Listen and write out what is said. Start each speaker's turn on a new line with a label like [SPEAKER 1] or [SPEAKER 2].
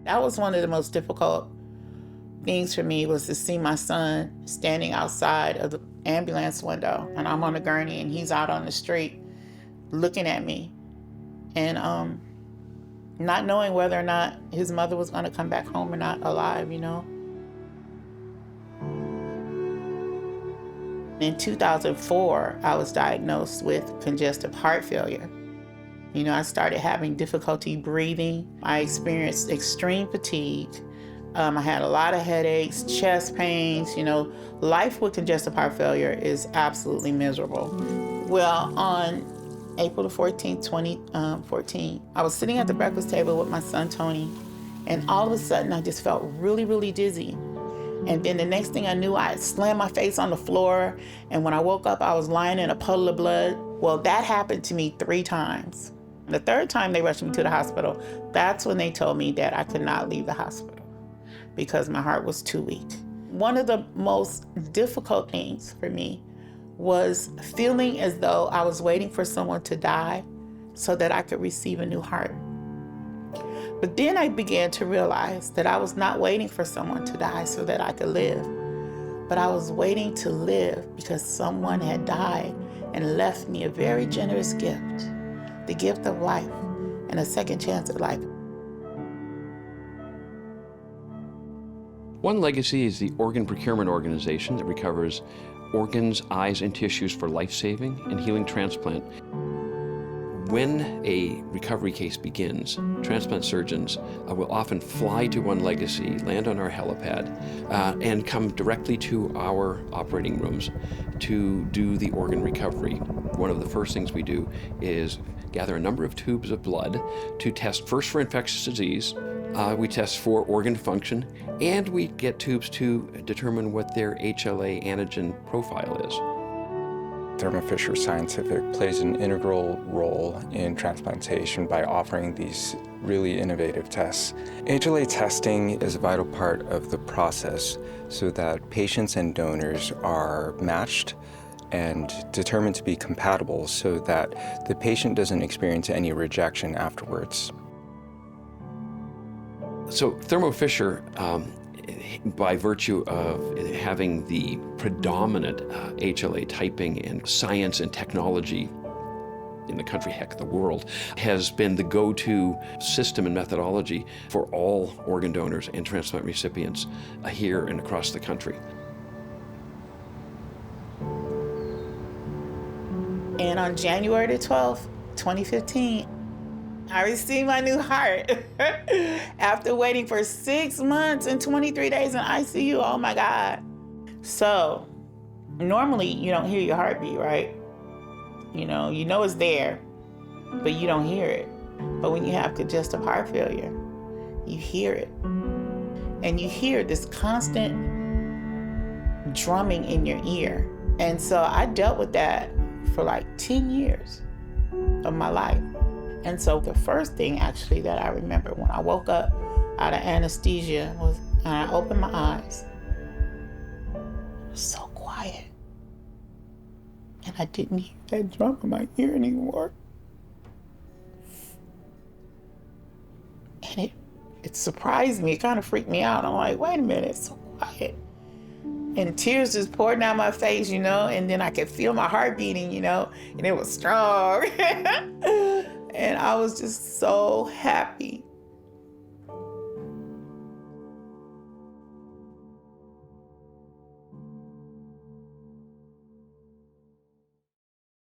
[SPEAKER 1] That was one of the most difficult things for me, was to see my son standing outside of the ambulance window, and I'm on a gurney and he's out on the street looking at me, and not knowing whether or not his mother was going to come back home or not alive, In 2004, I was diagnosed with congestive heart failure. I started having difficulty breathing. I experienced extreme fatigue. I had a lot of headaches, chest pains. Life with congestive heart failure is absolutely miserable. Well, on April the 14th, 2014, I was sitting at the breakfast table with my son, Tony, and all of a sudden I just felt really, really dizzy. And then the next thing I knew, I slammed my face on the floor, and when I woke up, I was lying in a puddle of blood. Well, that happened to me 3 times. The third time they rushed me to the hospital, that's when they told me that I could not leave the hospital because my heart was too weak. One of the most difficult things for me was feeling as though I was waiting for someone to die so that I could receive a new heart. But then I began to realize that I was not waiting for someone to die so that I could live, but I was waiting to live because someone had died and left me a very generous gift, the gift of life and a second chance at life.
[SPEAKER 2] OneLegacy is the organ procurement organization that recovers organs, eyes, and tissues for life-saving and healing transplant. When a recovery case begins, transplant surgeons will often fly to OneLegacy, land on our helipad, and come directly to our operating rooms to do the organ recovery. One of the first things we do is gather a number of tubes of blood to test first for infectious disease, we test for organ function, and we get tubes to determine what their HLA antigen profile is.
[SPEAKER 3] Thermo Fisher Scientific plays an integral role in transplantation by offering these really innovative tests. HLA testing is a vital part of the process so that patients and donors are matched and determined to be compatible so that the patient doesn't experience any rejection afterwards.
[SPEAKER 2] So Thermo Fisher, by virtue of having the predominant HLA typing and science and technology in the country, heck, the world, has been the go-to system and methodology for all organ donors and transplant recipients here and across the country.
[SPEAKER 1] And on January the 12th, 2015, I received my new heart after waiting for 6 months and 23 days in ICU. Oh my God. So normally you don't hear your heartbeat, right? You know it's there, but you don't hear it. But when you have congestive heart failure, you hear it. And you hear this constant drumming in your ear. And so I dealt with that for like 10 years of my life. And so the first thing actually that I remember when I woke up out of anesthesia was, and I opened my eyes, it was so quiet. And I didn't hear that drum in my ear anymore. And it surprised me, it kind of freaked me out. I'm like, wait a minute, it's so quiet. And tears just poured down my face, and then I could feel my heart beating, and it was strong. And I was just so happy